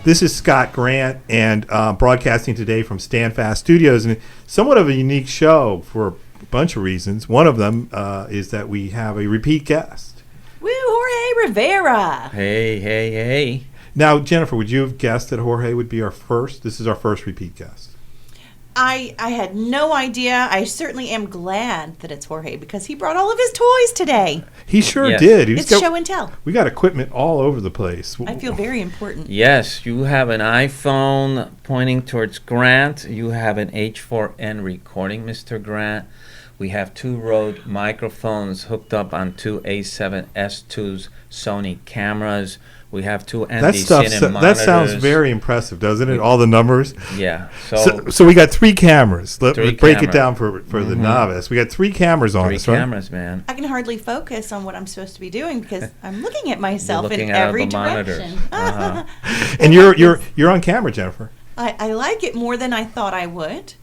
This is Scott Grant, and broadcasting today from Stand Fast Studios, and somewhat of a unique show for a bunch of reasons. One of them is that we have a repeat guest. Woo, Jorge Rivera. Hey. Now, Jennifer, would you have guessed that Jorge would be our first? This is our first repeat guest. I had no idea. I certainly am glad that it's Jorge because he brought all of his toys today. He sure did. It's show and tell. We got equipment all over the place. I feel very important. Yes, you have an iPhone pointing towards Grant. You have an H4n recording, Mr. Grant. We have 2 Rode microphones hooked up on 2 A7S2's Sony cameras. We have 2 anti-cinema monitors. That sounds very impressive, doesn't it? All the numbers. Yeah. So we got 3 cameras. Let's break it down for the novice. We got 3 cameras on us, right? 3 cameras, man. I can hardly focus on what I'm supposed to be doing because I'm looking at myself in every direction. And you're on camera, Jennifer. I like it more than I thought I would.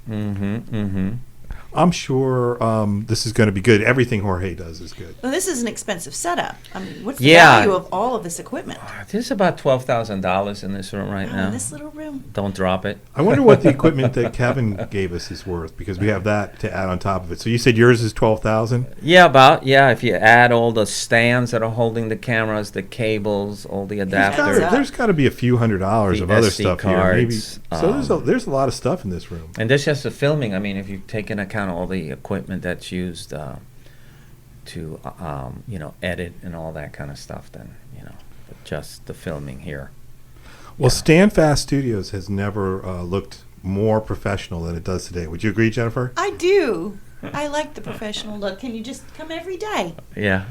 I'm sure this is going to be good. Everything Jorge does is good. Well, this is an expensive setup. I mean, what's the value of all of this equipment? There's about $12,000 in this room right now. In this little room. Don't drop it. I wonder what the equipment that Kevin gave us is worth because we have that to add on top of it. So you said yours is $12,000? Yeah, if you add all the stands that are holding the cameras, the cables, all the adapters. There's got to be a few $100s of other SD stuff cards, here. Maybe. So there's a lot of stuff in this room. And that's just the filming. I mean, if you take into account all the equipment that's used to edit and all that kind of stuff, then just the filming here. Well, Stand Fast Studios has never looked more professional than it does today. Would you agree, Jennifer? I do. I like the professional look. Can you just come every day? Yeah.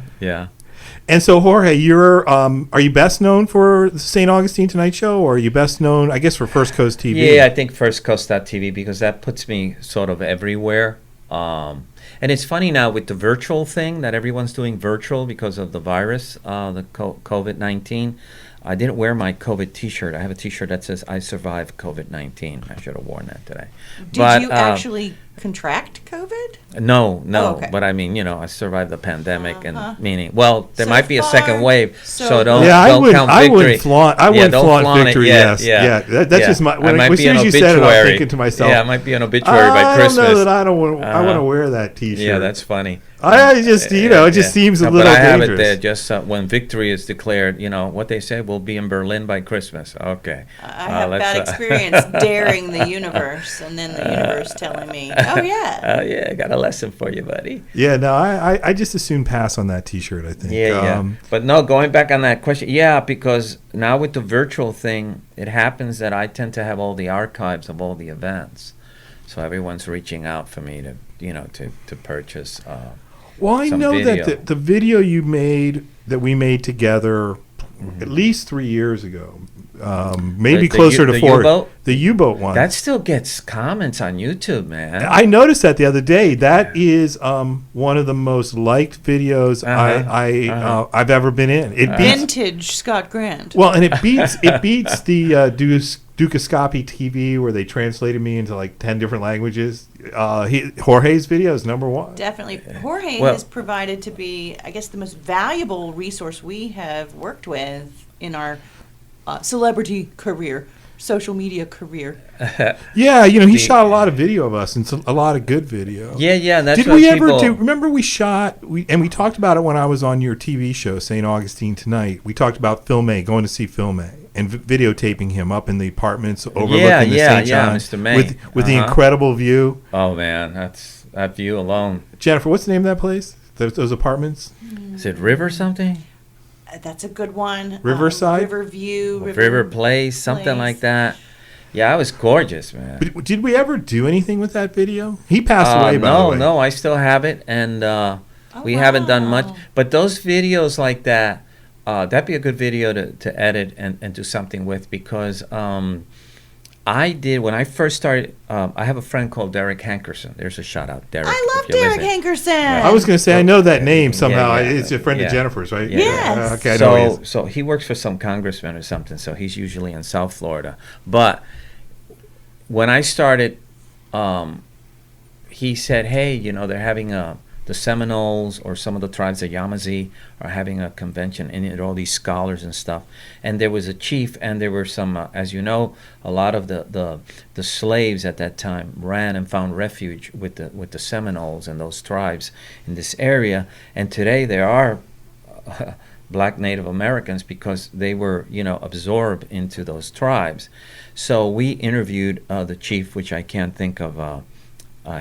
And so, Jorge, you're are you best known for the St. Augustine Tonight Show, or are you best known, I guess, for First Coast TV? Yeah, I think First Coast.tv because that puts me sort of everywhere. And it's funny now with the virtual thing that everyone's doing virtual because of the virus, the COVID-19. I didn't wear my COVID T-shirt. I have a T-shirt that says "I survived COVID-19." I should have worn that today. Did you actually contract COVID? No. Oh, okay. But I mean, I survived the pandemic, and meaning, there might be a far, second wave, so don't count I victory. wouldn't flaunt. I wouldn't flaunt victory. Yes. That's just my. As soon as you said it, I'm thinking to myself. Yeah, it might be an obituary by Christmas. I don't know that I don't want. I want to wear that T-shirt. Yeah, that's funny. I just, it just seems a little dangerous. But I have it there just when victory is declared, what they say, we'll be in Berlin by Christmas. Okay. I have bad experience daring the universe, and then the universe telling me, oh, yeah. Yeah, I got a lesson for you, buddy. Yeah, no, I just as soon pass on that T-shirt, I think. Yeah. But no, going back on that question, because now with the virtual thing, it happens that I tend to have all the archives of all the events. So everyone's reaching out for me to purchase Well, I know video. that the video that we made together at least 3 years ago, maybe closer to 4. U-boat? The U-boat one. That still gets comments on YouTube, man. I noticed that the other day. That is one of the most liked videos I've ever been in. It beats vintage Scott Grant. Well, and it beats the Dukascopy TV where they translated me into like 10 different languages. Jorge's video is number 1. Definitely. Jorge has provided to be, I guess, the most valuable resource we have worked with in our celebrity career, social media career. Yeah, he shot a lot of video of us and a lot of good video. Yeah, that's Did we ever do? Remember we talked about it when I was on your TV show, St. Augustine Tonight. We talked about Phil May, going to see Phil May. And videotaping him up in the apartments overlooking the St. John Mr. May. with the incredible view. Oh man, that view alone. Jennifer, what's the name of that place? Those apartments? Is it River something? That's a good one. Riverside? Riverview. River Place, something like that. Yeah, it was gorgeous, man. But did we ever do anything with that video? He passed away, by the way. No, I still have it, and we haven't done much. But those videos like that, that'd be a good video to edit and do something with because I did, when I first started, I have a friend called Derek Hankerson. There's a shout out, Derek. I love Derek Hankerson. I was going to say, I know that name somehow. It's a friend of Jennifer's, right? Yeah. Yes. Okay, I know so he works for some congressman or something, so he's usually in South Florida. But when I started, he said, hey, they're having a the Seminoles or some of the tribes, the Yamasee, are having a convention, and it, all these scholars and stuff. And there was a chief, and there were some, as you know, a lot of the slaves at that time ran and found refuge with the Seminoles and those tribes in this area. And today there are black Native Americans because they were, absorbed into those tribes. So we interviewed the chief, which I can't think of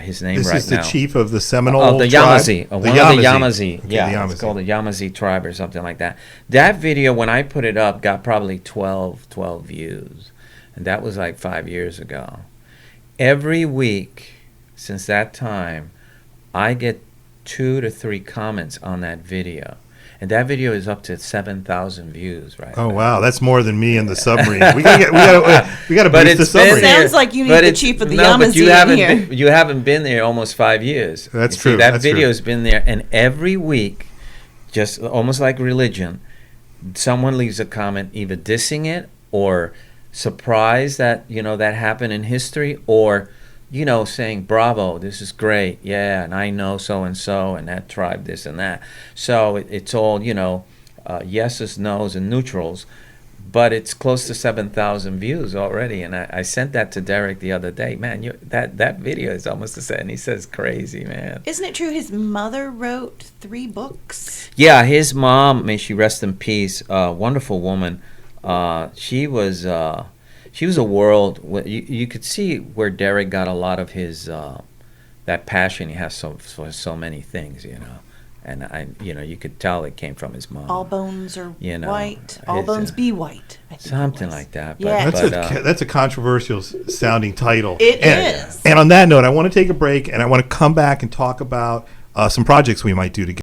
his name right now. This is the chief of the Seminole of the tribe? Yamasee, The one of the Yamasee. Okay, Yeah, the Yamasee. it's called the Yamasee tribe or something like that. That video, when I put it up, got probably 12 views, and that was like 5 years ago. Every week since that time, I get 2 to 3 comments on that video. And that video is up to 7,000 views right Oh now. wow, that's more than me and the submarine. We gotta But boost the it's been submarine. there. Sounds like you need But the it's- chief of the no, but you Yamasee in haven't here. you haven't been there almost 5 years. That's You see, true, that that's video's true. been there, and every week, just almost like religion, someone leaves a comment either dissing it or surprised that that happened in history, or saying bravo, this is great, yeah, and I know so and that tribe, this and that. So it's all yeses, nos, and neutrals, but it's close to 7,000 views already. And I sent that to Derek the other day. Man, that video is almost the same. And he says, crazy, man. Isn't it true his mother wrote 3 books? Yeah, his mom, may she rest in peace, wonderful woman. She was a world. You could see where Derek got a lot of his that passion he has for so many things, And you could tell it came from his mom. All bones are white. All his, bones be white. I think something it was. like that. Yeah. That's a controversial sounding title. It is. And on that note, I want to take a break, and I want to come back and talk about some projects we might do together.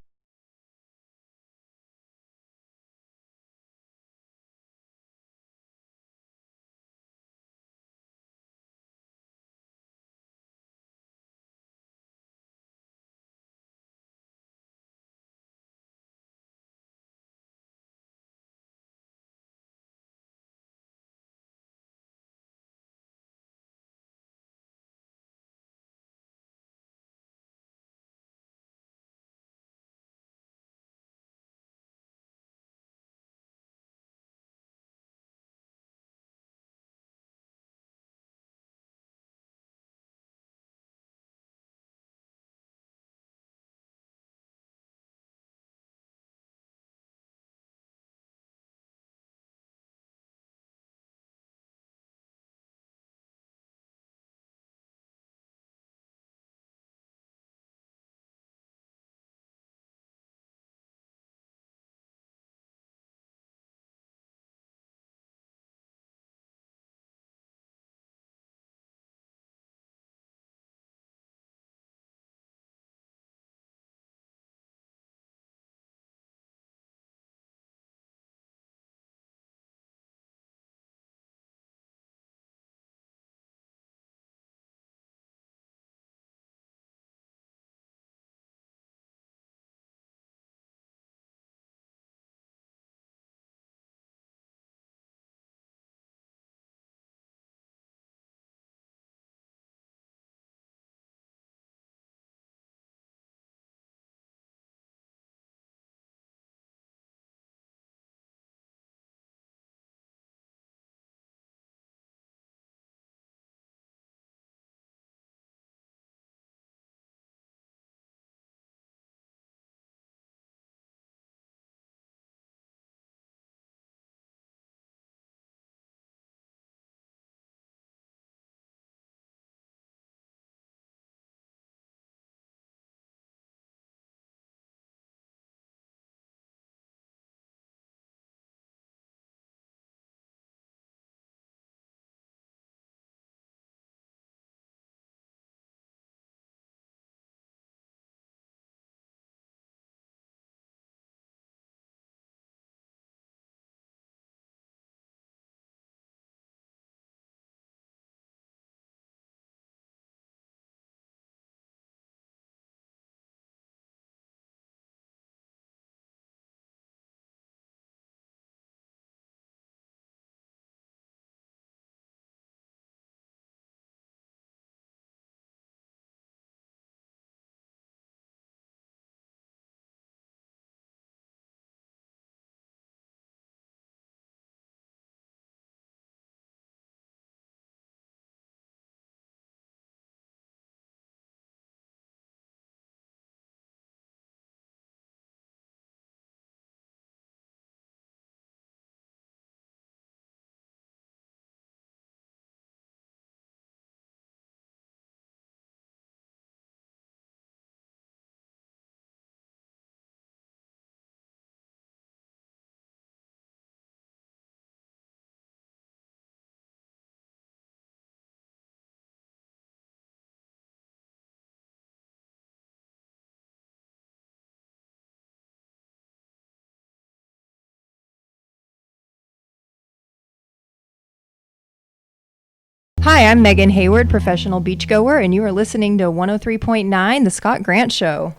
Hi, I'm Megan Hayward, professional beachgoer, and you are listening to 103.9, The Scott Grant Show.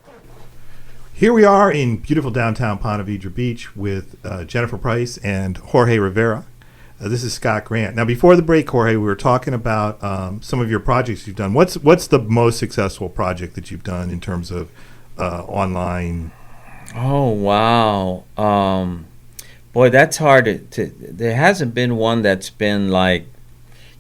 Here we are in beautiful downtown Ponte Vedra Beach with Jennifer Price and Jorge Rivera. This is Scott Grant. Now, before the break, Jorge, we were talking about some of your projects you've done. What's the most successful project that you've done in terms of online? Oh, wow. Boy, that's hard there hasn't been one that's been like,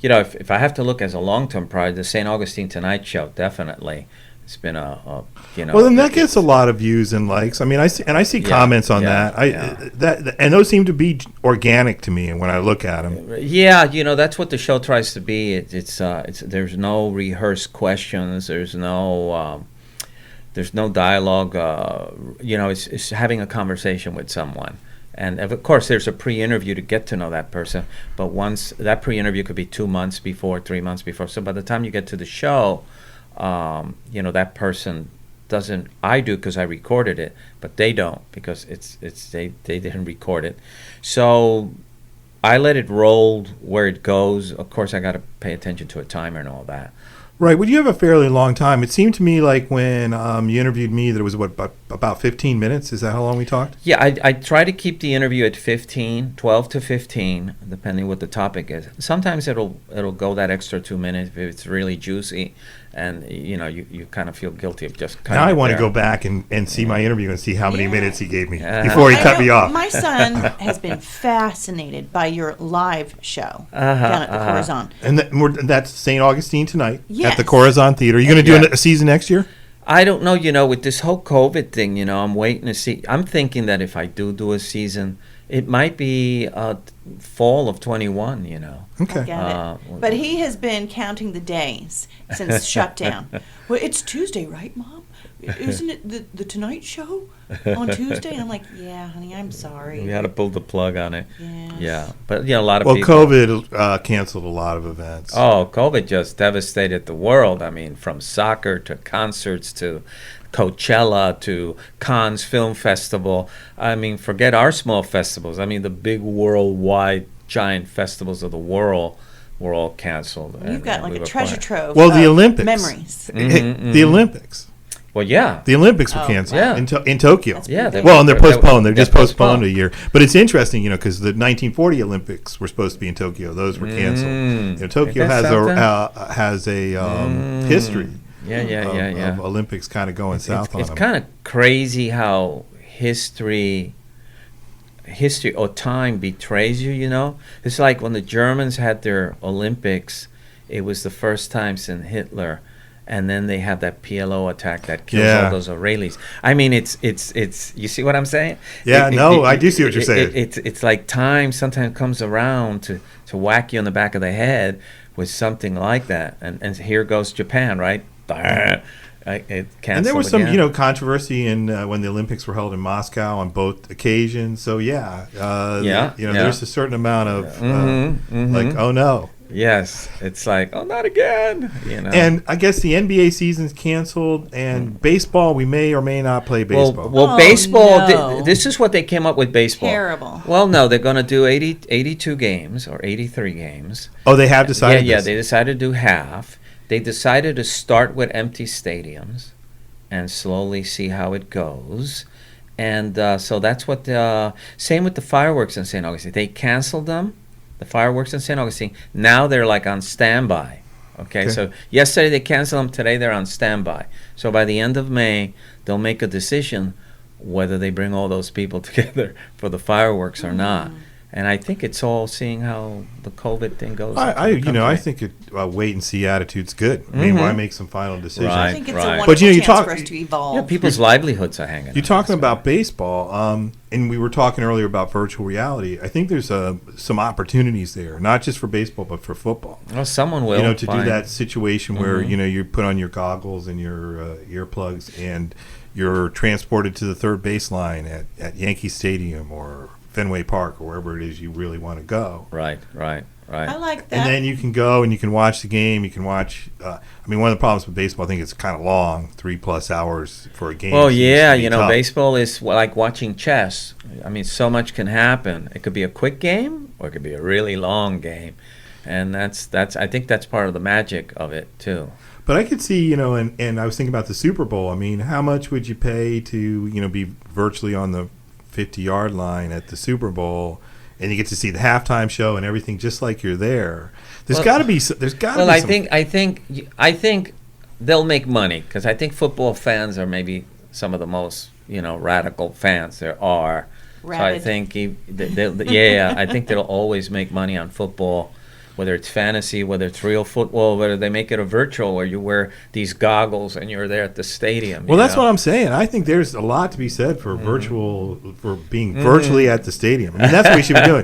if I have to look as a long-term project, the St. Augustine Tonight Show, definitely. It's been Well, then that gets a lot of views and likes. I mean, I see comments on that. And those seem to be organic to me when I look at them. Yeah, that's what the show tries to be. It's there's no rehearsed questions. There's no dialogue. It's having a conversation with someone. And of course, there's a pre-interview to get to know that person. But once that pre-interview could be 2 months before, 3 months before. So by the time you get to the show, that person doesn't. I do because I recorded it, but they don't because they didn't record it. So I let it roll where it goes. Of course, I got to pay attention to a timer and all that. Right. Well, you have a fairly long time. It seemed to me like when you interviewed me that it was, about 15 minutes? Is that how long we talked? Yeah, I try to keep the interview at 12 to 15, depending what the topic is. Sometimes it'll go that extra 2 minutes if it's really juicy, and you kind of feel guilty of just cutting. Now I it want to there. go back and see my interview and see how many minutes he gave me before he cut me off. My son has been fascinated by your live show down at the Corazon. And that's St. Augustine Tonight Yes. at the Corazon Theater. Are you going to do a season next year? I don't know, with this whole COVID thing, I'm waiting to see. I'm thinking that if I do a season, it might be fall of 21, Okay. I get it. But he has been counting the days since shutdown. Well, it's Tuesday, right, Mom? Isn't it the Tonight Show on Tuesday? And I'm like, yeah, honey, I'm sorry. We had to pull the plug on it. Yes. Yeah, but a lot of Well, people. COVID canceled a lot of events. Oh, COVID just devastated the world. I mean, from soccer to concerts to Coachella to Cannes Film Festival. I mean, forget our small festivals. I mean, the big worldwide giant festivals of the world were all canceled. You've got like a treasure trove. Well, the of Olympics. memories. The Olympics. Well, yeah. The Olympics were canceled Yeah. in Tokyo. Yeah. Well, and they're postponed. They're just postponed a year. But it's interesting, because the 1940 Olympics were supposed to be in Tokyo. Those were canceled. Tokyo has a history. Of Olympics kind of going south on them. It's kind of crazy how history or time betrays you, It's like when the Germans had their Olympics, it was the first time since Hitler, and then they have that PLO attack that kills all those Israelis. I mean, it's you see what I'm saying? Yeah, I do see what you're saying. It's like time sometimes comes around to whack you on the back of the head with something like that. And here goes Japan, right? And there was some, controversy in when the Olympics were held in Moscow on both occasions. So there's a certain amount of like, oh no. Yes, it's like, oh, not again. And I guess the NBA season's canceled, and baseball, we may or may not play baseball. Well, baseball. No. This is what they came up with baseball. Terrible. Well, no, they're going to do 82 games or 83 games. Oh, they have decided. Yeah, they decided to do half. They decided to start with empty stadiums and slowly see how it goes. And so that's what same with the fireworks in St. Augustine. They canceled them, the fireworks in St. Augustine. Now they're like on standby. Okay, so yesterday they canceled them. Today they're on standby. So by the end of May, they'll make a decision whether they bring all those people together for the fireworks or not. And I think it's all seeing how the COVID thing goes. I think wait and see attitude's good. I mean, why make some final decisions? Right, I think it's a wonderful chance for us to evolve. Yeah, people's livelihoods are hanging. You're talking about baseball, and we were talking earlier about virtual reality. I think there's some opportunities there, not just for baseball, but for football. Well, someone will. To do that situation where you put on your goggles and your earplugs, and you're transported to the third baseline at Yankee Stadium or Fenway Park or wherever it is you really want to go. Right. I like that. And then you can go and you can watch the game. You can watch. One of the problems with baseball, I think it's kind of long, 3+ hours for a game. Well, yeah, tough. baseball is like watching chess. I mean, so much can happen. It could be a quick game or it could be a really long game. And that's I think that's part of the magic of it too. But I could see, and I was thinking about the Super Bowl. I mean, how much would you pay to, be virtually on the 50-yard line at the Super Bowl, and you get to see the halftime show and everything just like you're there? There's got to be. Well, I think they'll make money because I think football fans are maybe some of the most radical fans there are. Rabid. So I think I think they'll always make money on football. Whether it's fantasy, whether it's real football, whether they make it a virtual where you wear these goggles and you're there at the stadium. Well, that's what I'm saying. I think there's a lot to be said for for being virtually at the stadium. I mean, that's what we should be doing.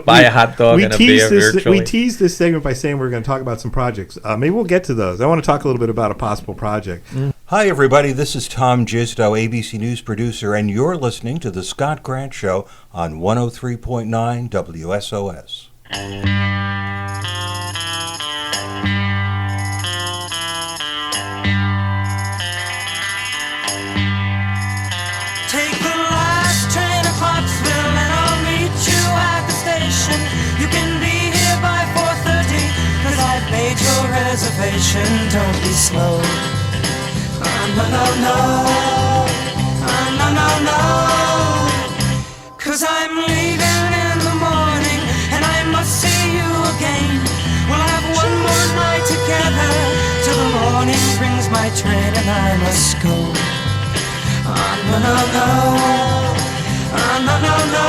Buy a hot dog and a beer virtually. We teased this segment by saying we're going to talk about some projects. Maybe we'll get to those. I want to talk a little bit about a possible project. Hi, everybody. This is Tom Gisto, ABC News producer, and you're listening to The Scott Grant Show on 103.9 WSOS. Take the last train to Clarksville and I'll meet you at the station. You can be here by 4:30 cause I've made your reservation. Don't be slow. No, no, no. No, no, no. Cause I'm leaving in the morning and I must see you again. We'll have one more night together till the morning brings my train and I must go. No, no, no. No, no, no.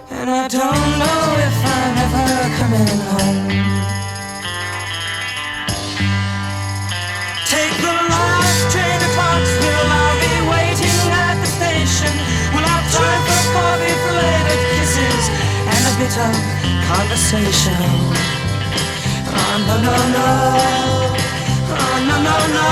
And I don't know if I'm ever coming home. Take the last train to Clarksville. I'll be waiting at the station. We'll have time for coffee, belated kisses, and a bit of conversation. No, no, no. No, no, no.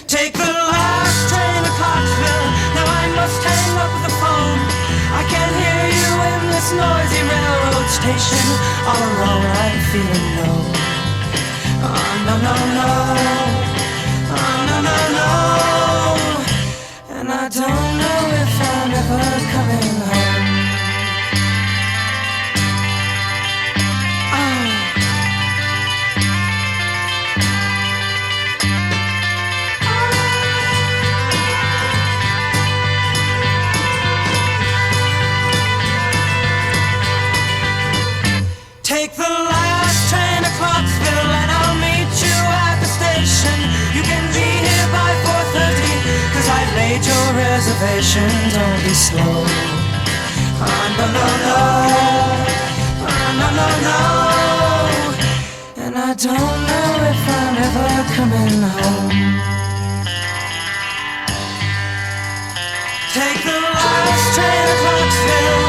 Take the last train to Clarksville. Now I must hang up the phone. I can't hear you in this noisy railroad station. All alone I'm feeling low. No, no, no. No, no, no. And I don't know if I'm ever coming home. Take the last train to Clarksville and I'll meet you at the station. You can be here by 4:30 cause I've made your reservation. Don't be slow. No, no, no. No, no, no. And I don't know if I'm ever coming home. Take the last train to Clarksville.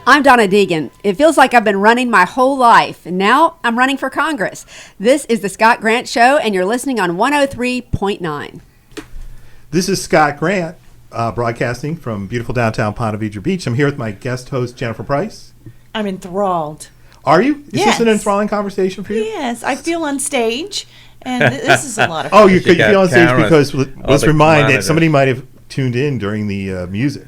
I'm Donna Deegan. It feels like I've been running my whole life, and now I'm running for Congress. This is the Scott Grant Show, and you're listening on 103.9. This is Scott Grant, broadcasting from beautiful downtown Ponte Vedra Beach. I'm here with my guest host, Jennifer Price. I'm enthralled. Are you? Is Yes. this an enthralling conversation for you? Yes, I feel on stage, and this is a lot of Oh, fun. you feel on stage cameras, because, all let's the remind that monitors. somebody might have tuned in during the music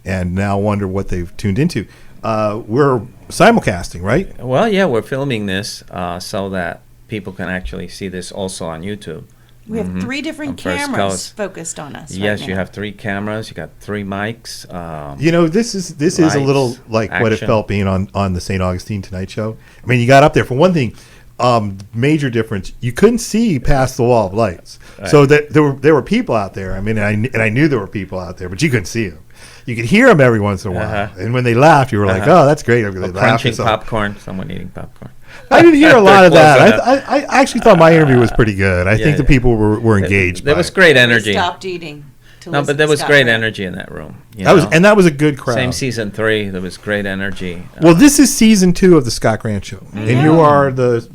and now wonder what they've tuned into. We're simulcasting, right? Well, yeah, we're filming this so that people can actually see this also on YouTube. We have three different On First cameras Coast. focused on us. Yes, right you now. have 3 cameras. You got 3 mics. This is a little Lights, like what it action. felt being on the St. Augustine Tonight Show. I mean, you got up there. For one thing, major difference, you couldn't see past the wall of lights. Right. So that there were people out there. I mean, I knew there were people out there, but you couldn't see them. You could hear them every once in a while. Uh-huh. And when they laughed, you were like, oh, that's great. They laughed or Crunching something. popcorn. Someone eating popcorn. I didn't hear a lot of Close that. enough. I actually thought my interview was pretty good. I think the people were engaged. There by was it. great We energy. stopped eating. To No, listen but there to was Scott great Grant. energy in that room. That was a good crowd. Same season 3. There was great energy. Well, this is season 2 of the Scott Grant Show, and you are the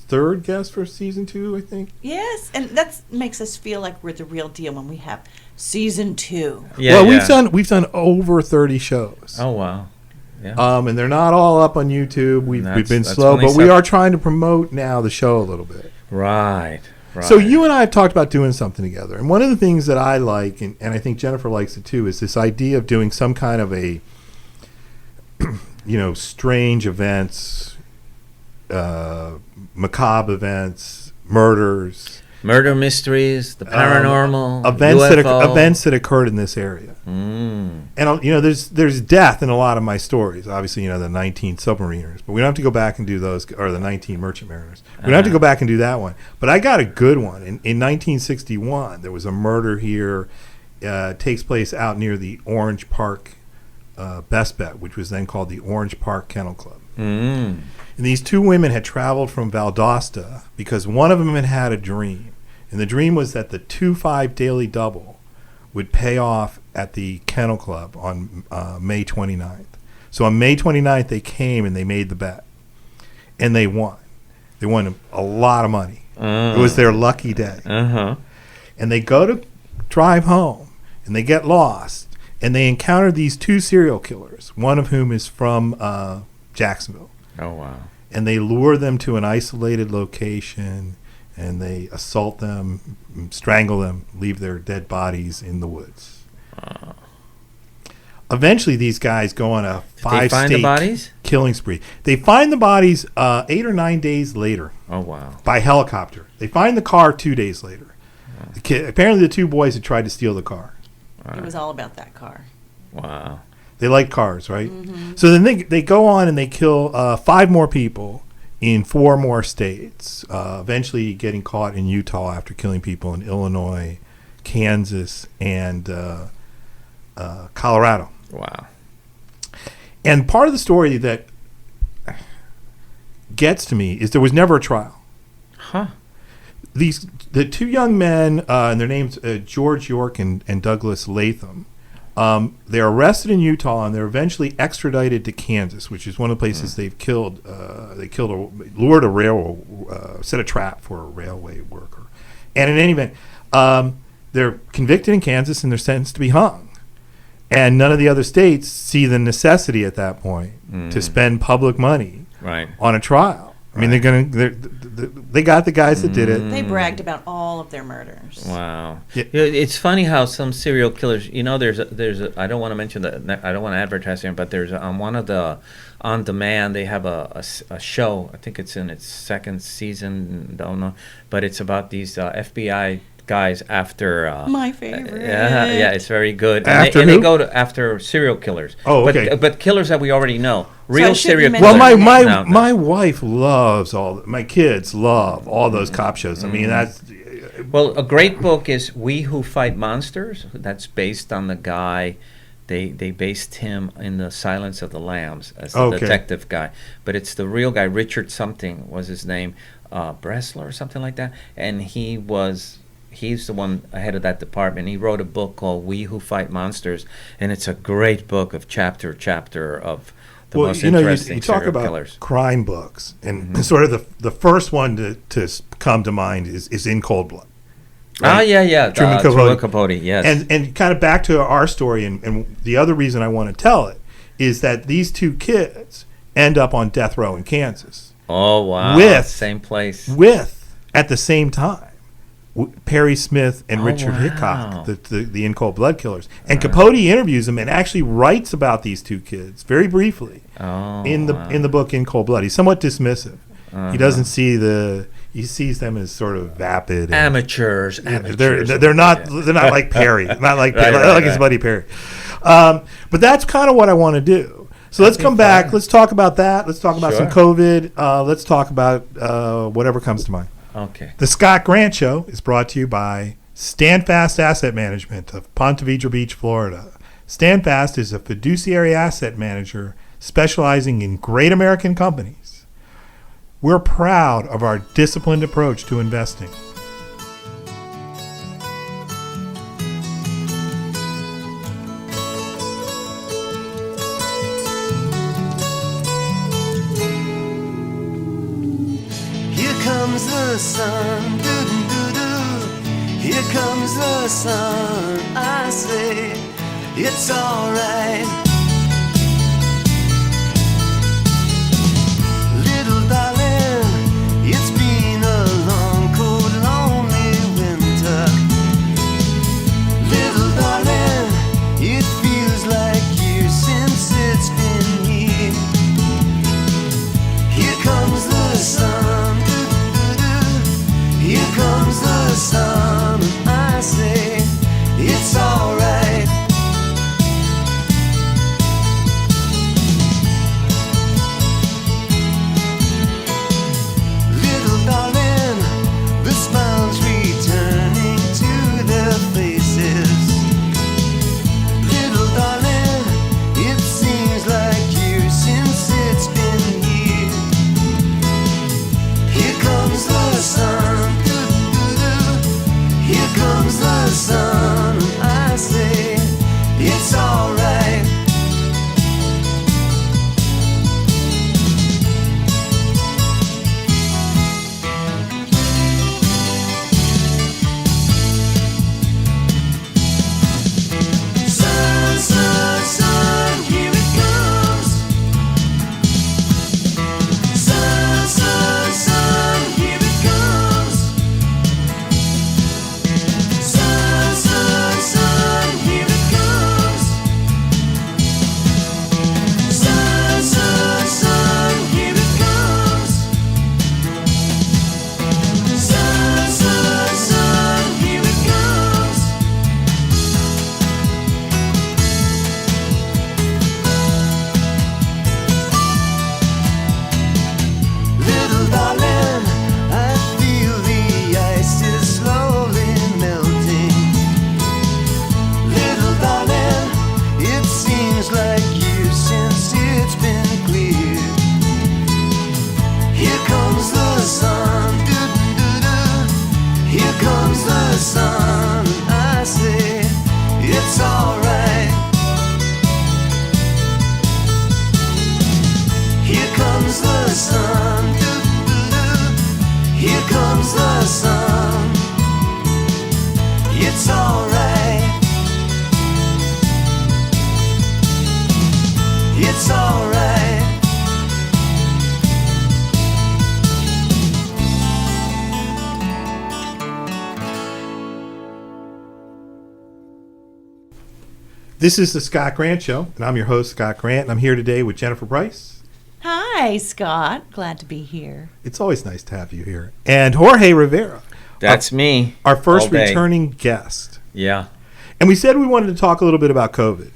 third guest for season 2, I think. Yes, and that makes us feel like we're the real deal when we have season 2. Yeah, well, we've done over 30 shows. Oh wow. Yeah. And they're not all up on YouTube. We've been slow, but we are trying to promote now the show a little bit. Right. So you and I have talked about doing something together, and one of the things that I like, and I think Jennifer likes it too, is this idea of doing some kind of a, strange events, macabre events, murders, murder mysteries, the paranormal, events that occurred in this area. And there's death in a lot of my stories. Obviously, the 19 submariners, but we don't have to go back and do those, or the 19 merchant mariners. We don't have to go back and do that one. But I got a good one. In 1961, there was a murder here. Takes place out near the Orange Park Best Bet, which was then called the Orange Park Kennel Club. And these two women had traveled from Valdosta because one of them had a dream. And the dream was that the 2-5 daily double would pay off at the Kennel Club on May 29th. So on May 29th, they came and they made the bet. And they won. They won a lot of money. It was their lucky day. And they go to drive home, and they get lost. And they encounter these two serial killers, one of whom is from Jacksonville. Oh, wow. And they lure them to an isolated location, and they assault them, strangle them, leave their dead bodies in the woods. Eventually, these guys go on a 5-state killing spree. They find the bodies 8 or 9 days later. Oh, wow. By helicopter. They find the car 2 days later. Apparently, the two boys had tried to steal the car. It was all about that car. Wow. They like cars, right? So then they go on and they kill 5 more people in 4 more states, eventually getting caught in Utah after killing people in Illinois, Kansas, and Colorado. Wow. And part of the story that gets to me is there was never a trial. Huh. The two young men, and their names George York and Douglas Latham, they're arrested in Utah and they're eventually extradited to Kansas, which is one of the places they've killed. Lured a railroad, set a trap for a railway worker. And in any event, they're convicted in Kansas and they're sentenced to be hung. And none of the other states see the necessity at that point to spend public money on a trial. I mean, they got the guys that did it. They bragged about all of their murders. Wow. Yeah. It's funny how some serial killers, there's a I don't want to mention I don't want to advertise here, but there's on one of the On Demand, they have a show. I think it's in its 2nd season, don't know, but it's about these FBI guys after my favorite. Yeah, it's very good. After and they go after serial killers. Oh, okay. But killers that we already know. Real serial killers. Well, my wife loves my kids love all those cop shows. I mean, that's. Well, a great book is We Who Fight Monsters. That's based on the guy. They based him in The Silence of the Lambs as the detective guy. But it's the real guy, Richard something was his name, Bressler or something like that. And he's the one ahead of that department. He wrote a book called We Who Fight Monsters, and it's a great book of chapter of the most interesting you talk serial about killers. Crime books, and sort of the first one to come to mind is In Cold Blood. Right? Yeah. Truman Capote, yes. And kind of back to our story, and the other reason I want to tell it is that these two kids end up on death row in Kansas. Oh, wow. Same place. At the same time, Perry Smith and Richard Hickok, the In Cold Blood killers. And Capote interviews them and actually writes about these two kids very briefly in the book In Cold Blood. He's somewhat dismissive. He doesn't see he sees them as sort of vapid amateurs. They're not like Perry, not like his buddy Perry. But that's kind of what I want to do. So let's come back. Let's talk about that. Let's talk about some COVID. Let's talk about whatever comes to mind. Okay. The Scott Grant Show is brought to you by Standfast Asset Management of Ponte Vedra Beach, Florida. Standfast is a fiduciary asset manager specializing in great American companies. We're proud of our disciplined approach to investing. Here comes the sun, doo-doo-doo-doo. Here comes the sun, I say, it's alright. Little darling, it's been a long, cold, lonely winter. Little darling, it feels like years since it's been here. Here comes the sun, doo-doo-doo. Here comes the sun, and I say, it's alright. Little darling, the smiles returning to their faces. Little darling, it seems like years since it's been here. Here comes the sun, doo-doo-doo. Here comes the sun, and I say, it's alright. Sun, sun, sun, here it comes. Sun, sun, sun, here it comes. Sun, sun, sun, here it comes. Sun, sun, sun, here it comes. Sun, sun, sun, here it comes. Little darling, I feel the ice is slowly melting. Little darling, it seems like years since it's been clear. Here comes the sun, doo-doo-doo. Here comes the sun, and I say, it's alright. Here comes the sun, doo-doo-doo. Here comes the sun. It's alright. It's alright. This is the Scott Grant Show, and I'm your host, Scott Grant, and I'm here today with Jennifer Price. Hi, Scott. Glad to be here. It's always nice to have you here. And Jorge Rivera, That's me. our first all day. returning guest. Yeah. And we said we wanted to talk a little bit about COVID.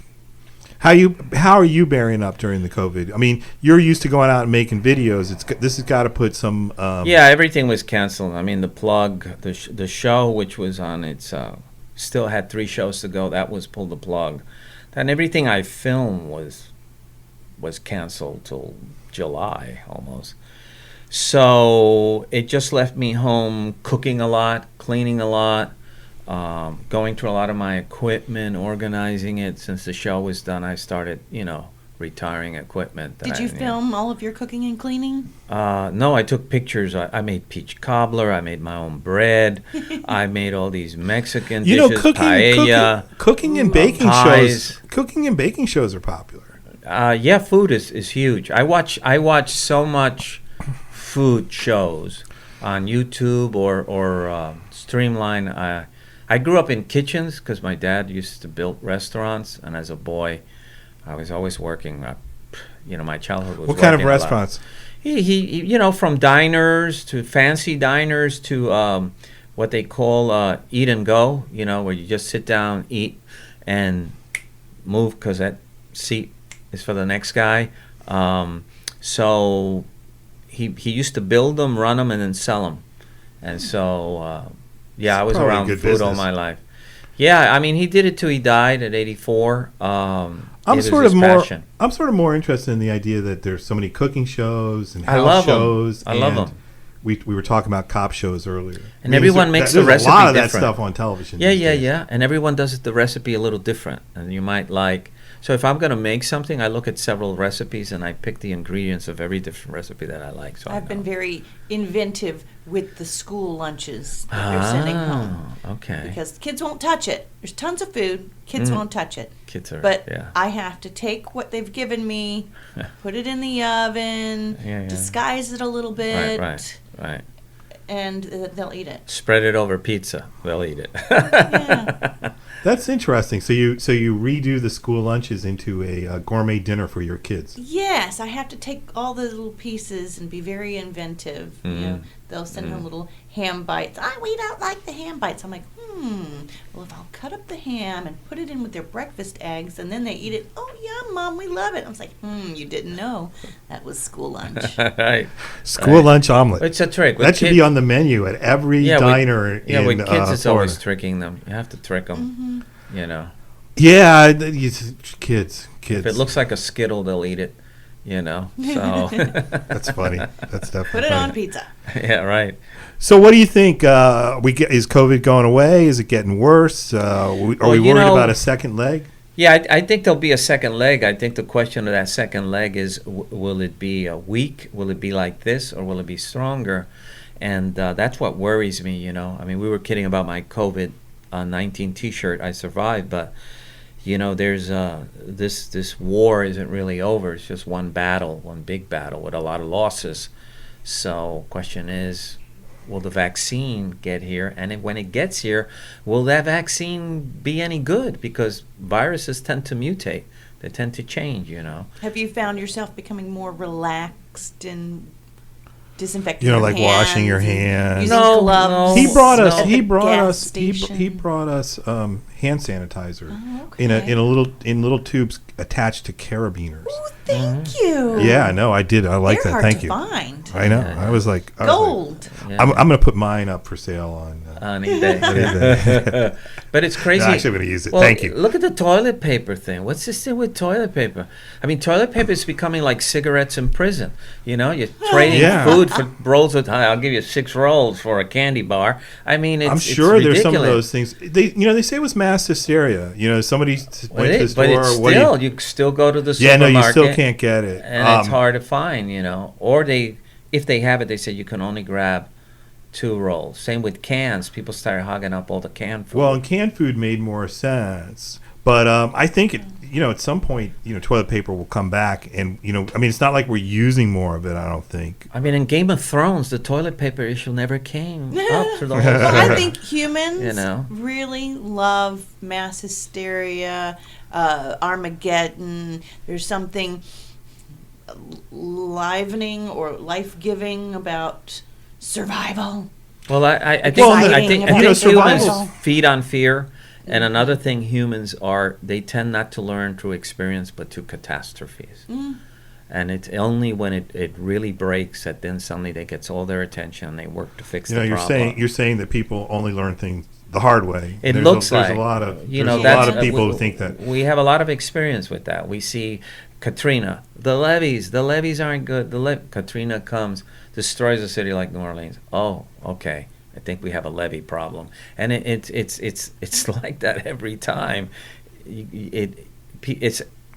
How are you bearing up during the COVID? I mean, you're used to going out and making videos. This has got to put some. Yeah, everything was canceled. I mean, the plug, the show, which was on its, still had 3 shows to go. That was pulled the plug. And everything I filmed was canceled till July almost. So it just left me home cooking a lot, cleaning a lot, going through a lot of my equipment, organizing it. Since the show was done, I started, retiring equipment. Did you film all of your cooking and cleaning? No, I took pictures. I made peach cobbler. I made my own bread. I made all these Mexican dishes, paella, cooking and baking pies. shows. Cooking and baking shows are popular. Yeah, food is huge. I watch so much food shows on YouTube or Streamline. I grew up in kitchens because my dad used to build restaurants, and as a boy, I was always working. My childhood was. What kind of working a lot. restaurants? He from diners to fancy diners to what they call eat and go. Where you just sit down, eat, and move because that seat is for the next guy. So he used to build them, run them, and then sell them. And so I was around food all my life. Yeah, I mean, he did it till he died at 84. I'm sort of more interested in the idea that there's so many cooking shows and house shows. I love them. We were talking about cop shows earlier. And everyone makes the recipe different. There's a lot of different. that stuff on television. Yeah. And everyone does the recipe a little different. And you might like So if I'm going to make something, I look at several recipes and I pick the ingredients of every different recipe that I like. So I've been very inventive with the school lunches that they're sending home. Okay. Because kids won't touch it. There's tons of food. Kids won't touch it. Kids are, But yeah. I have to take what they've given me, put it in the oven, disguise it a little bit. Right. And they'll eat it. Spread it over pizza. They'll eat it. Yeah. That's interesting. So you redo the school lunches into a gourmet dinner for your kids. Yes, I have to take all the little pieces and be very inventive. You know, they'll send home little ham bites. We don't like the ham bites. I'm like, well, if I'll cut up the ham and put it in with their breakfast eggs, and then they eat it. Oh, yeah, Mom, we love it. I was like, you didn't know that was school lunch. Right. School lunch omelet. It's a trick. With That should be on the menu at every diner in with kids, it's Florida. always tricking them. You have to trick them, you know. Yeah, kids. If it looks like a Skittle, they'll eat it, you know. So That's funny. That's definitely Put it funny. on pizza. yeah, right. So what do you think? Is COVID going away? Is it getting worse? Are we worried about a second leg? Yeah, I think there'll be a second leg. I think the question of that second leg is, will it be weak? Will it be like this, or will it be stronger? And that's what worries me, you know. I mean, we were kidding about my COVID-19 T-shirt. I survived, but, you know, there's this war isn't really over. It's just one battle, one big battle with a lot of losses. So question is, will the vaccine get here? And when it gets here, will that vaccine be any good? Because viruses tend to mutate. They tend to change, you know. Have you found yourself becoming more relaxed in disinfecting your like hands washing your and hands. using No, gloves? no. He brought us. at He the brought gas us. He station? brought us hand sanitizer Oh, in okay. in little tubes attached to carabiners. Ooh, thank you. Yeah, I know. I did. I like They're that. hard Thank to you. find. I know. Yeah, I was like Gold. Yeah. I'm going to put mine up for sale on. On eBay. But it's crazy. No, actually, I'm going to use it. Well, Thank you. Look at the toilet paper thing. What's this thing with toilet paper? I mean, toilet paper is becoming like cigarettes in prison. You know, you're trading Yeah. food for rolls of. I'll give you 6 rolls for a candy bar. I mean, it's, I'm sure it's there's some of ridiculous. those things. They say it was mass hysteria. You know, somebody But, went to the store. but it's what do you- still, you still go to the yeah, no, supermarket. you still can't get it. And it's hard to find, you know. Or if they have it, they say you can only grab 2 rolls. Same with cans. People started hogging up all the canned food. Well, and canned food made more sense, but I think at some point, toilet paper will come back, and I mean, it's not like we're using more of it. I don't think. I mean, in Game of Thrones, the toilet paper issue never came up for the whole Well, I series. think humans You know. really love mass hysteria, Armageddon. There's something livening or life-giving about survival. Well, I think Well, I think survival- humans feed on fear, and another thing humans they tend not to learn through experience, but through catastrophes. And it's only when it really breaks that then suddenly they gets all their attention and they work to fix the You're problem. saying that people only learn things the hard way. It There's looks there's like a lot of you there's know a that's lot of people who think that. we have a lot of experience with that. We see Katrina, the levees aren't good. Katrina comes, destroys a city like New Orleans. Oh, okay. I think we have a levee problem, and it's like that every time.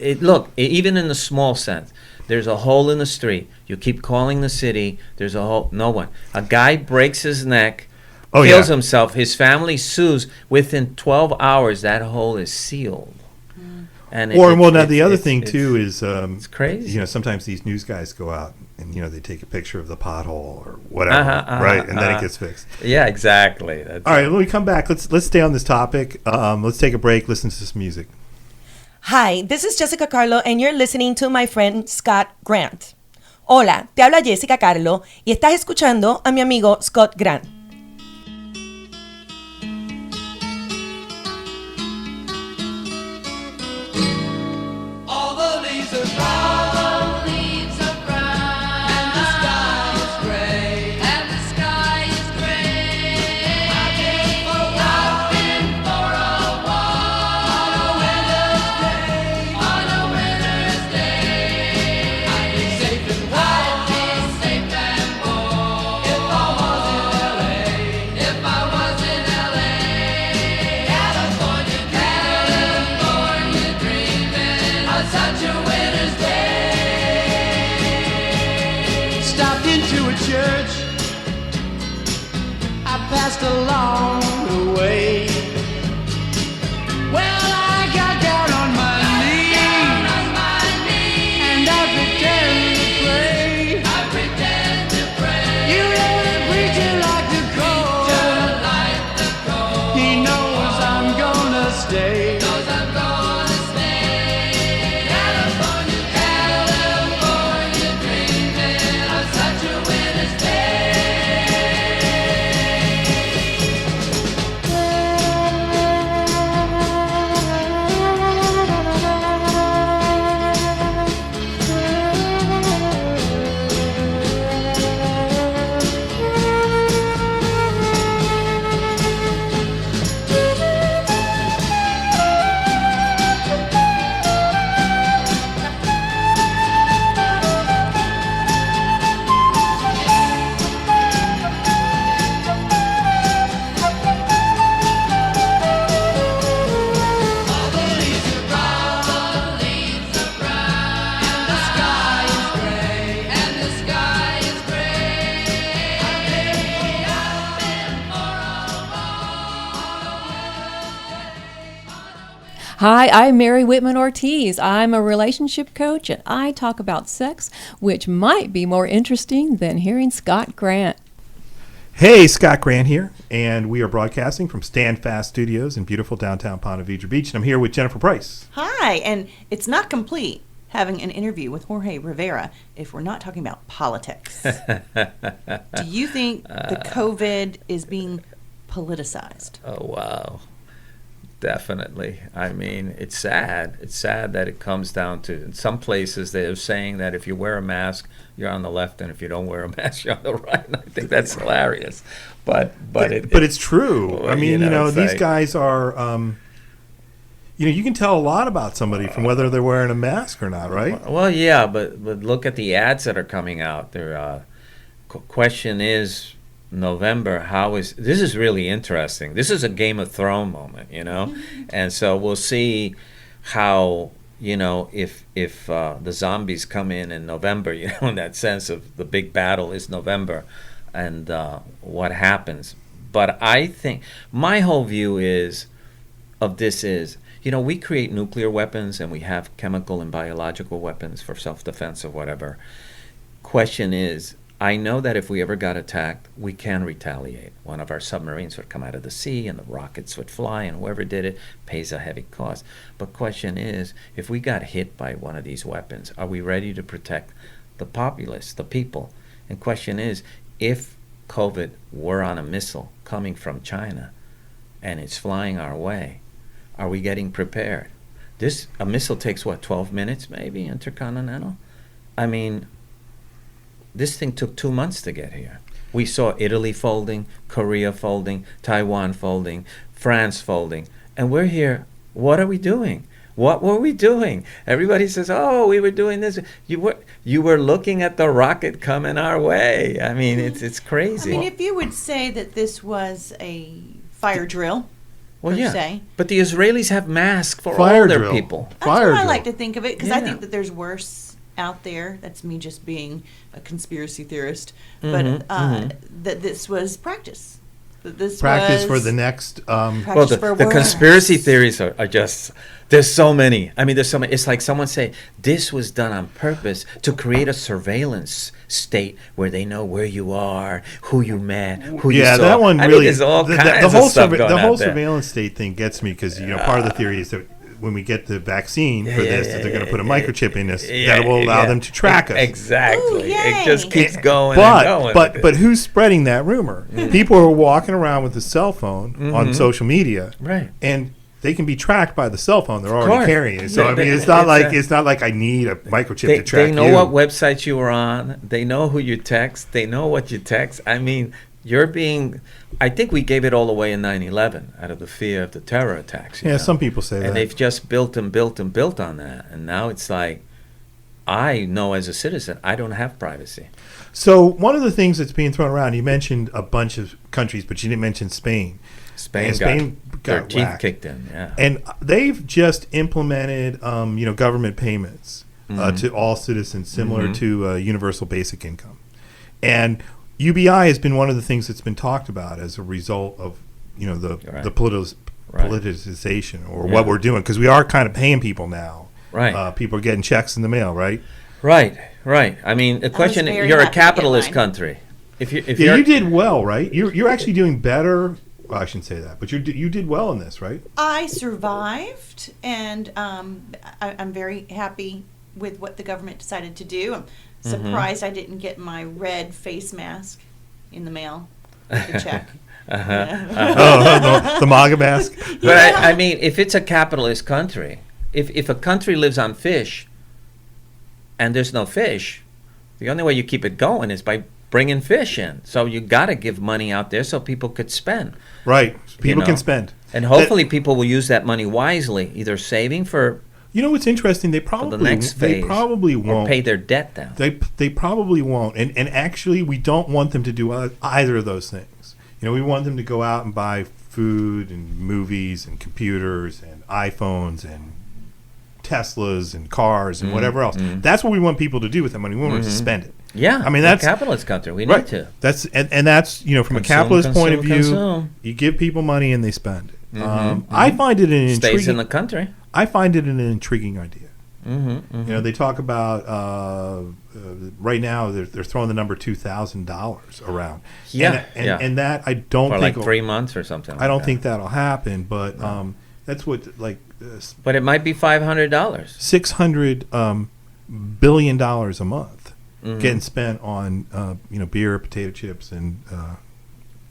Look, even in the small sense, there's a hole in the street. You keep calling the city. There's a hole. No one. A guy breaks his neck. Oh, kills yeah. himself. His family sues. Within 12 hours, that hole is sealed. And Now the other thing too is it's crazy. Sometimes these news guys go out and they take a picture of the pothole or whatever, right, and then it gets fixed. Yeah, exactly. That's All right, when we come back, let's stay on this topic. Let's take a break. Listen to this music. Hi, this is Jessica Carlo, and you're listening to my friend Scott Grant. Hola, te habla Jessica Carlo, y estás escuchando a mi amigo Scott Grant. All the leaves are brown. And the sky is gray. I've been for a walk on a winter's day. I'd be safe and warm if I was in LA. California dreaming. into a church I passed along the way. Well, I got down on my knees, and I pretend to pray. You know the preacher like the cold. He knows I'm gonna stay. California, dreaming of such a winter's day. Hi, I'm Mary Whitman Ortiz. I'm a relationship coach, and I talk about sex, which might be more interesting than hearing Scott Grant. Hey, Scott Grant here, and we are broadcasting from Stand Fast Studios in beautiful downtown Ponte Vedra Beach, and I'm here with Jennifer Price. Hi, and it's not complete having an interview with Jorge Rivera if we're not talking about politics. Do you think the COVID is being politicized? Oh, wow. Definitely. I mean, it's sad. It's sad that it comes down to, in some places they're saying that if you wear a mask, you're on the left, and if you don't wear a mask, you're on the right. And I think that's hilarious. But it's true. I mean, it's these like, guys are, you can tell a lot about somebody from whether they're wearing a mask or not, right? Well, yeah, but look at the ads that are coming out. Their question is, November, this is really interesting. This is a Game of Thrones moment, and so we'll see how, if the zombies come in November, in that sense of the big battle is November, and what happens. But I think my whole view of this is, we create nuclear weapons and we have chemical and biological weapons for self-defense or whatever. Question is, I know that if we ever got attacked, we can retaliate. One of our submarines would come out of the sea and the rockets would fly, and whoever did it pays a heavy cost. But question is, if we got hit by one of these weapons, are we ready to protect the populace, the people? And question is, if COVID were on a missile coming from China and it's flying our way, are we getting prepared? A missile takes, 12 minutes maybe, intercontinental? I mean, this thing took 2 months to get here. We saw Italy folding, Korea folding, Taiwan folding, France folding, and we're here. What are we doing? What were we doing? Everybody says, "Oh, we were doing this." You were looking at the rocket coming our way. I mean, it's crazy. I mean, if you would say that this was a fire drill, well, per se. But the Israelis have masks for Fire all their drill. people. That's what I like to think of it, because I Yeah. think that there's worse out there. That's me just being a conspiracy theorist. But that this was practice. That this Practice was for the next. practice for the worse. conspiracy theories are just, there's so many. I mean, there's so many. It's like someone say, this was done on purpose to create a surveillance state where they know where you are, who you met, who you saw. That one I really. mean, there's all the kinds whole of stuff going the whole out there. surveillance state thing gets me because part of the theory is that when we get the vaccine for this, that they're going to put a microchip in us that will allow them to track us. Exactly. Ooh, It just keeps going But and going. but who's spreading that rumor? People are walking around with a cell phone on social media, Right. And they can be tracked by the cell phone they're already course. carrying it. So Yeah, I mean, it's not like I need a microchip to track They know you. what websites you were on. They know who you text. They know what you text. I mean, I think we gave it all away in 9/11 out of the fear of the terror attacks. you know? Some people say that. And they've just built and built and built on that. And now it's like, I know as a citizen, I don't have privacy. So one of the things that's being thrown around, you mentioned a bunch of countries, but you didn't mention Spain. Spain got their teeth whacked. kicked in, yeah. And they've just implemented, government payments to all citizens, similar to universal basic income. And UBI has been one of the things that's been talked about as a result of, the politicization or what we're doing, because we are kind of paying people now. Right. People are getting checks in the mail, right? Right. I mean, the question: you're a capitalist country. If you did well, right? You're actually doing better. Well, I shouldn't say that, but you did well in this, right? I survived, and I'm very happy with what the government decided to do. I'm surprised I didn't get my red face mask in the mail with the check. The MAGA mask. But I mean, if it's a capitalist country, if a country lives on fish and there's no fish, the only way you keep it going is by bringing fish in. So you got to give money out there so people could spend. Right. People can spend. And hopefully people will use that money wisely, either saving for what's interesting? They probably won't, or pay their debt down. They probably won't. And actually, we don't want them to do either of those things. We want them to go out and buy food and movies and computers and iPhones and Teslas and cars and whatever else. That's what we want people to do with that money. We want them to spend it. Yeah, I mean, that's a capitalist country. We need to. That's from a capitalist point of view, you give people money and they spend it. I find it an intriguing. Stays in the country. I find it an intriguing idea. They talk about right now they're throwing the number $2,000 around. And that I don't for think like 3 months or something. I don't think that'll happen, but that's what But it might be $500. $600 billion a month getting spent on beer, potato chips, and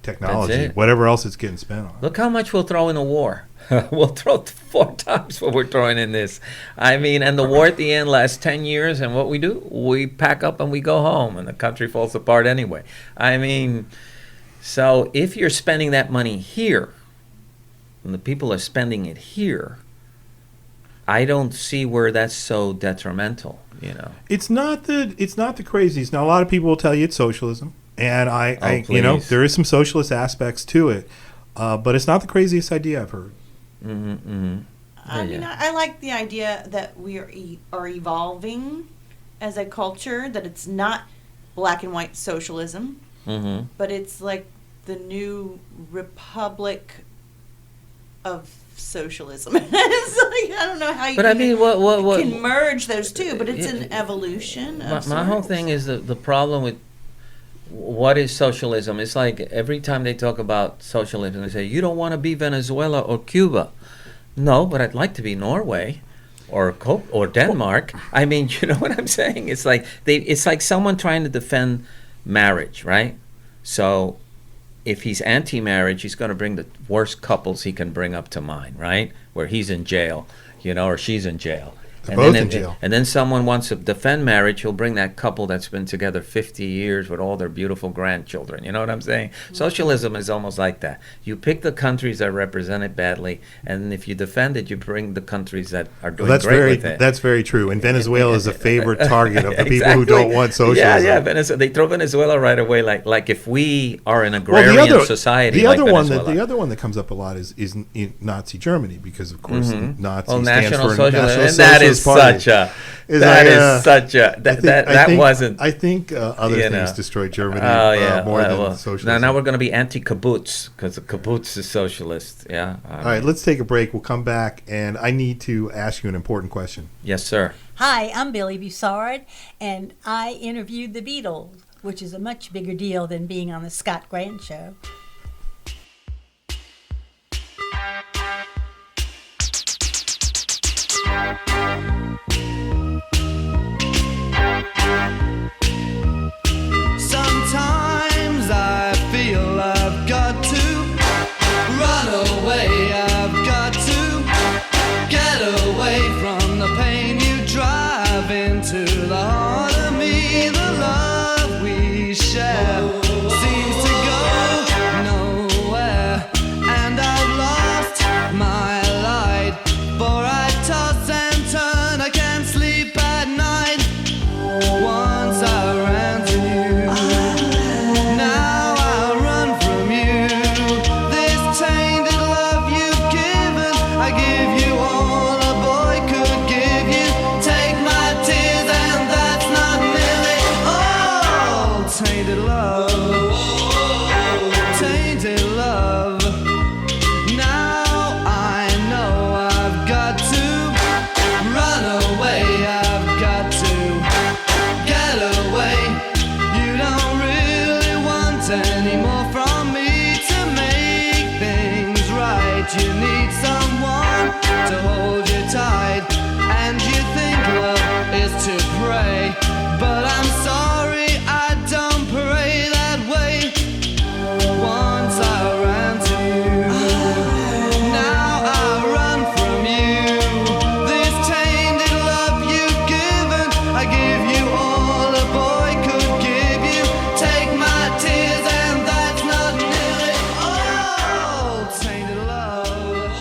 technology, whatever else it's getting spent on. Look how much we'll throw in a war. We'll throw 4 times what we're throwing in this. I mean, and the war at the end lasts 10 years, and what we do, we pack up and we go home, and the country falls apart anyway. I mean, so if you're spending that money here, and the people are spending it here, I don't see where that's so detrimental, It's not the craziest. Now, a lot of people will tell you it's socialism. And there is some socialist aspects to it, but it's not the craziest idea I've heard. I like the idea that we are evolving as a culture, that it's not black and white socialism, but it's like the new republic of socialism. It's like, I don't know how you can merge those two, but it's an evolution. My whole thing is the problem with what is socialism. It's like every time they talk about socialism, they say, you don't want to be Venezuela or Cuba. No, but I'd like to be Norway or Denmark. I mean, you know what I'm saying? It's like someone trying to defend marriage, right? So if he's anti-marriage, he's going to bring the worst couples he can bring up to mind, right? Where he's in jail, or she's in jail. They're both in jail. And then someone wants to defend marriage, he'll bring that couple that's been together 50 years with all their beautiful grandchildren. You know what I'm saying? Socialism is almost like that. You pick the countries that represent it badly, and if you defend it, you bring the countries that are doing great with it. That's very true. And Venezuela is a favorite target of the people who don't want socialism. Yeah. They throw Venezuela right away, like if we are an agrarian society. The other one that comes up a lot is Nazi Germany, because of course Nazi stands for National Socialist Party. I think other things destroyed Germany more than socialism. Now we're going to be anti-kibbutz, because the kibbutz is socialist. Yeah. All right, let's take a break. We'll come back, and I need to ask you an important question. Yes, sir. Hi, I'm Billy Bussard, and I interviewed the Beatles, which is a much bigger deal than being on the Scott Grant Show. Sometimes I feel I've got to run away. I've got to get away from the pain you drive into the heart of me. The love we share seems to go to pray, but I'm sorry I don't pray that way. Once I ran to you, now I run from you. This tainted love you've given, I give you all a boy could give you. Take my tears and that's not nearly all. Tainted love,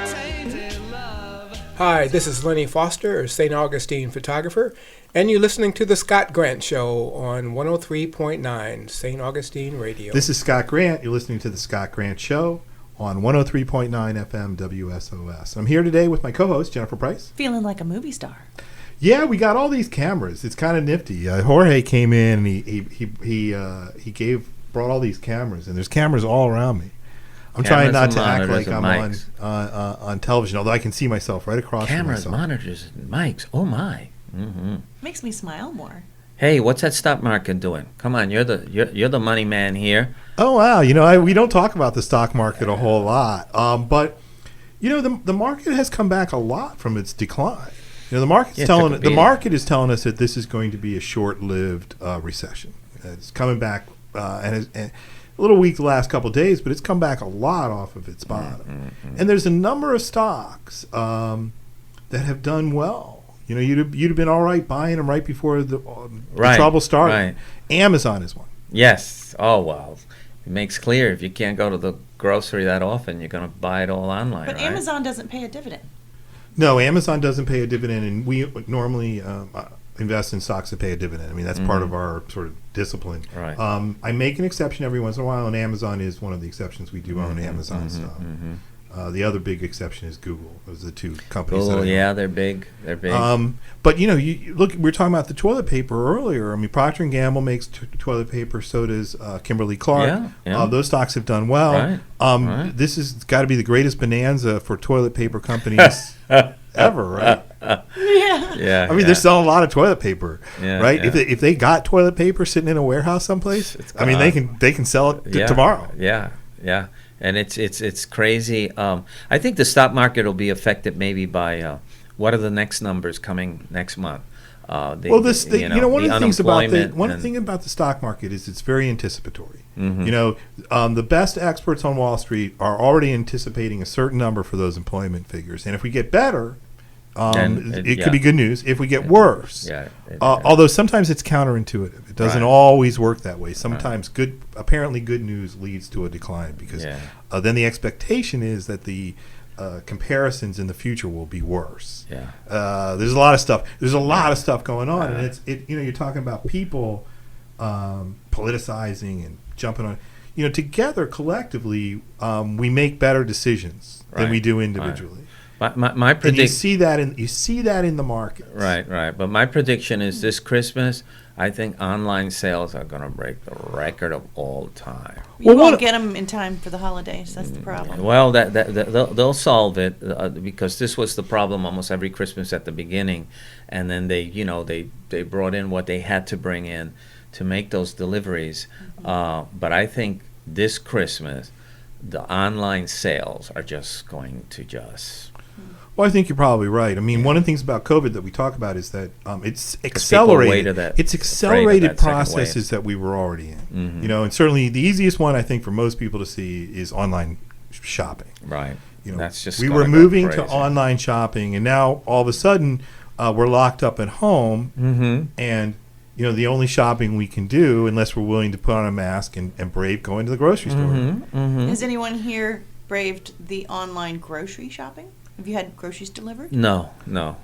tainted love. Hi, this is Lenny Foster, St. Augustine photographer, and you're listening to The Scott Grant Show on 103.9 St. Augustine Radio. This is Scott Grant. You're listening to The Scott Grant Show on 103.9 FM WSOS. I'm here today with my co-host, Jennifer Price. Feeling like a movie star. Yeah, we got all these cameras. It's kind of nifty. Jorge came in and he brought all these cameras, and there's cameras all around me. I'm trying not to act like I'm on television, although I can see myself right across from Cameras, myself. monitors, and mics. Oh my! Mm-hmm. Makes me smile more. Hey, what's that stock market doing? Come on, you're the money man here. Oh wow! We don't talk about the stock market a whole lot, but the market has come back a lot from its decline. The market is telling us that this is going to be a short-lived recession. It's coming back and a little weak the last couple of days, but it's come back a lot off of its bottom. Mm-hmm. And there's a number of stocks that have done well. You'd have been all right buying them right before the trouble started. Right. Amazon is one. Yes. Oh, well, it makes clear if you can't go to the grocery that often, you're going to buy it all online, But right? Amazon doesn't pay a dividend. No, Amazon doesn't pay a dividend, and we normally invest in stocks that pay a dividend. I mean, that's part of our sort of discipline. Right. I make an exception every once in a while, and Amazon is one of the exceptions. We do own Amazon stock. The other big exception is Google. Those are the two companies. Google, they're big. They're big. But you look. We were talking about the toilet paper earlier. I mean, Procter and Gamble makes toilet paper. So does Kimberly-Clark. Yeah. Those stocks have done well. Right. This has got to be the greatest bonanza for toilet paper companies ever, right? Yeah. I mean, they're selling a lot of toilet paper, right? Yeah. If they got toilet paper sitting in a warehouse someplace, I mean, they can sell it tomorrow. Yeah. And it's crazy. I think the stock market will be affected maybe by what are the next numbers coming next month. One of the things about the stock market is it's very anticipatory. Mm-hmm. The best experts on Wall Street are already anticipating a certain number for those employment figures, and if we get better, it could be good news. If we get worse, although sometimes it's counterintuitive, it doesn't always work that way. Sometimes apparently good news leads to a decline because then the expectation is that the comparisons in the future will be worse. There's a lot of stuff. There's a lot of stuff going on, and you're talking about people politicizing and jumping on. Together collectively, we make better decisions than we do individually. My and you see that in the market. Right. But my prediction is this Christmas, I think online sales are going to break the record of all time. You won't get them in time for the holidays. That's the problem. Well, they'll solve it because this was the problem almost every Christmas at the beginning, and then they brought in what they had to bring in to make those deliveries. But I think this Christmas, the online sales are just going to Well, I think you're probably right. I mean, one of the things about COVID that we talk about is that it's accelerated. It's accelerated processes that we were already in. Mm-hmm. And certainly the easiest one I think for most people to see is online shopping. Right. That's just we were moving to online shopping, and now all of a sudden we're locked up at home, and the only shopping we can do, unless we're willing to put on a mask and brave going to the grocery store. Has anyone here braved the online grocery shopping? Have you had groceries delivered? No. A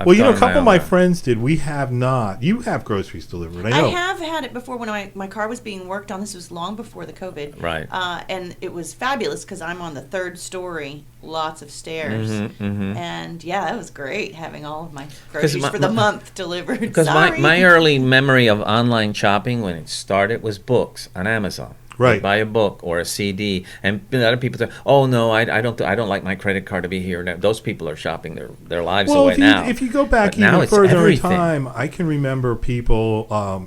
couple of my friends did. We have not. You have groceries delivered. I know. I have had it before when my car was being worked on. This was long before the COVID. Right. And it was fabulous because I'm on the third story, lots of stairs. And it was great having all of my groceries for the month delivered. Because my early memory of online shopping when it started was books on Amazon. Right. Buy a book or a CD, and other people say, "Oh no, I don't like my credit card to be here." Now, those people are shopping their lives away now. If you go back even further in time, I can remember people,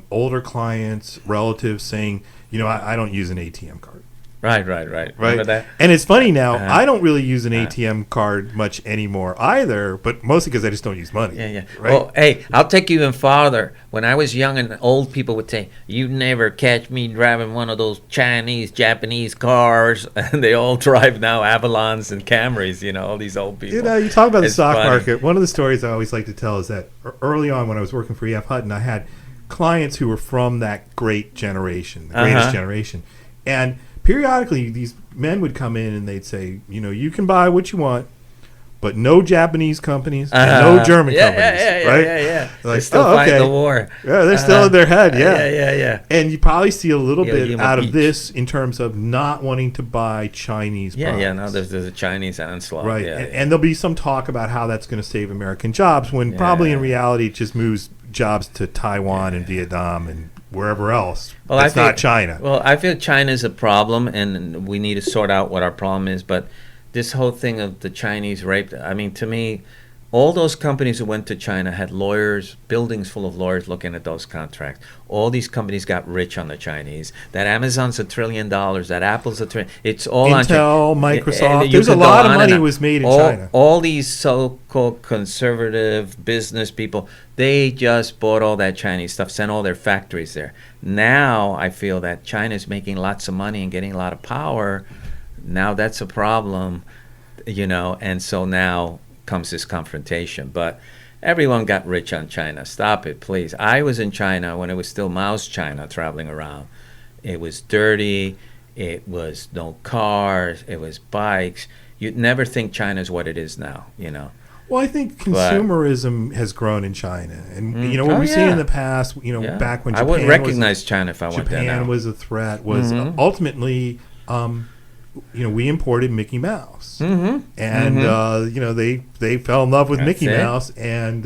older clients, relatives saying, "I don't use an ATM card." Right. Remember that? And it's funny now, I don't really use an ATM card much anymore either, but mostly because I just don't use money. Yeah. Right? Well, hey, I'll take you even farther. When I was young and old people would say, "You never catch me driving one of those Chinese, Japanese cars," and they all drive now Avalons and Camrys, all these old people. You talk about the It's stock funny. market. One of the stories I always like to tell is that early on when I was working for E.F. Hutton, I had clients who were from that great generation, the greatest generation. And periodically, these men would come in and they'd say, you can buy what you want, but no Japanese companies and no German companies, right? Yeah. Like, They're still fighting the war. Yeah, they're still in their head, Yeah. And you probably see a little bit Yuma out of Beach. this in terms of not wanting to buy Chinese products. Yeah, no, there's a Chinese onslaught. Right, Yeah, and there'll be some talk about how that's going to save American jobs when probably in reality it just moves jobs to Taiwan and Vietnam and wherever else. Well, It's not China. Well, I feel China's a problem, and we need to sort out what our problem is. But this whole thing of the Chinese rape, I mean, to me, all those companies who went to China had lawyers, buildings full of lawyers looking at those contracts. All these companies got rich on the Chinese. That Amazon's $1 trillion. That Apple's $1 trillion. It's all on Intel, China. Microsoft. You There's a could go lot of on money and on. was made in China. All these so-called conservative business people, they just bought all that Chinese stuff, sent all their factories there. Now I feel that China's making lots of money and getting a lot of power. Now that's a problem, and so now comes this confrontation. But everyone got rich on China. Stop it, please. I was in China when it was still Mao's China, traveling around. It was dirty. It was no cars. It was bikes. You'd never think China's what it is now, Well, I think consumerism has grown in China, and what we've seen in the past, back when Japan I wouldn't recognize China if I went there now. Japan was a threat. Was ultimately, we imported Mickey Mouse, and they fell in love with Mickey Mouse, and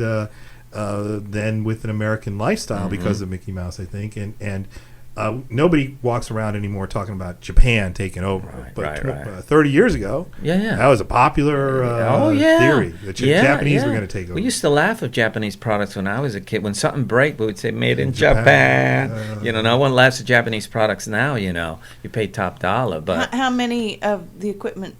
then with an American lifestyle because of Mickey Mouse, I think, and nobody walks around anymore talking about Japan taking over. But 30 years ago, that was a popular theory that Japanese were going to take over. We used to laugh at Japanese products when I was a kid. When something break, we would say "Made in Japan." No one laughs at Japanese products now. You pay top dollar. But how many of the equipment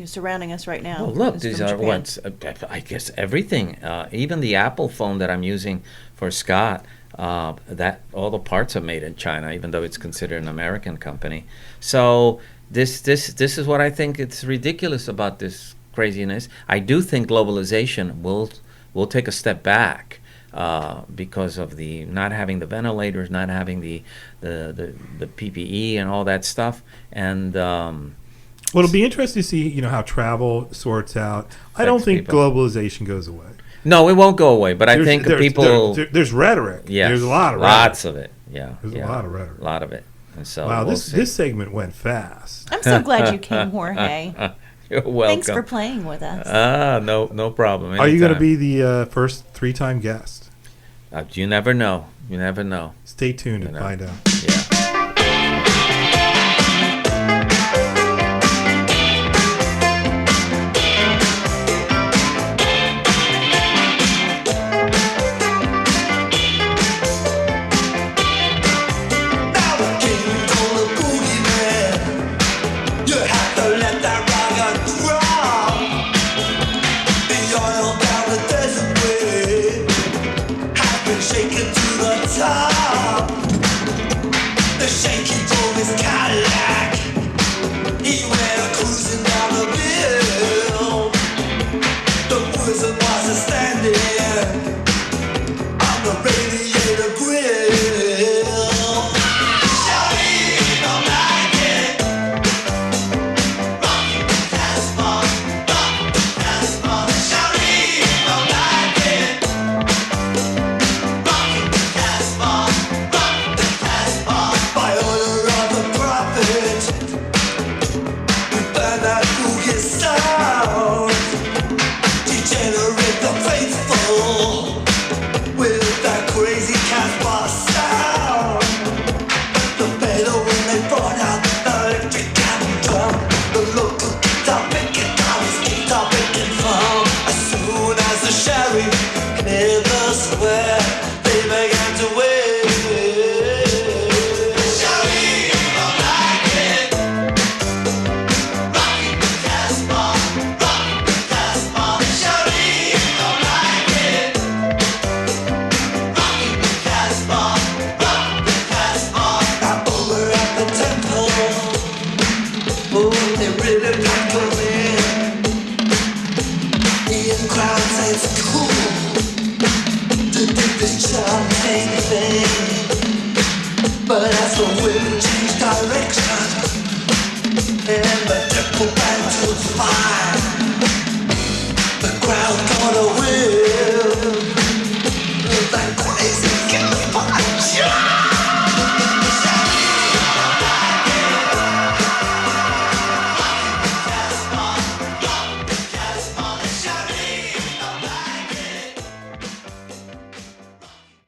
surrounding us right now? Well, look, is these from are Japan? I guess everything. Even the Apple phone that I'm using for Scott. That all the parts are made in China, even though it's considered an American company. So this is what I think it's ridiculous about this craziness. I do think globalization will take a step back because of the not having the ventilators, not having the PPE and all that stuff, and. Well, it'll be interesting to see, how travel sorts out. I don't think globalization goes away. No, it won't go away. But I think people. There's rhetoric. Yes, there's a lot of lots of it. Yeah, there's a lot of rhetoric. A lot of it. And so wow, this segment went fast. I'm so glad you came, Jorge. You're welcome. Thanks for playing with us. No problem. Anytime. Are you going to be the first 3-time guest? You never know. You never know. Stay tuned and find out. Yeah. Fast this something thing. But as the wind changed direction and the nickel bands would fire,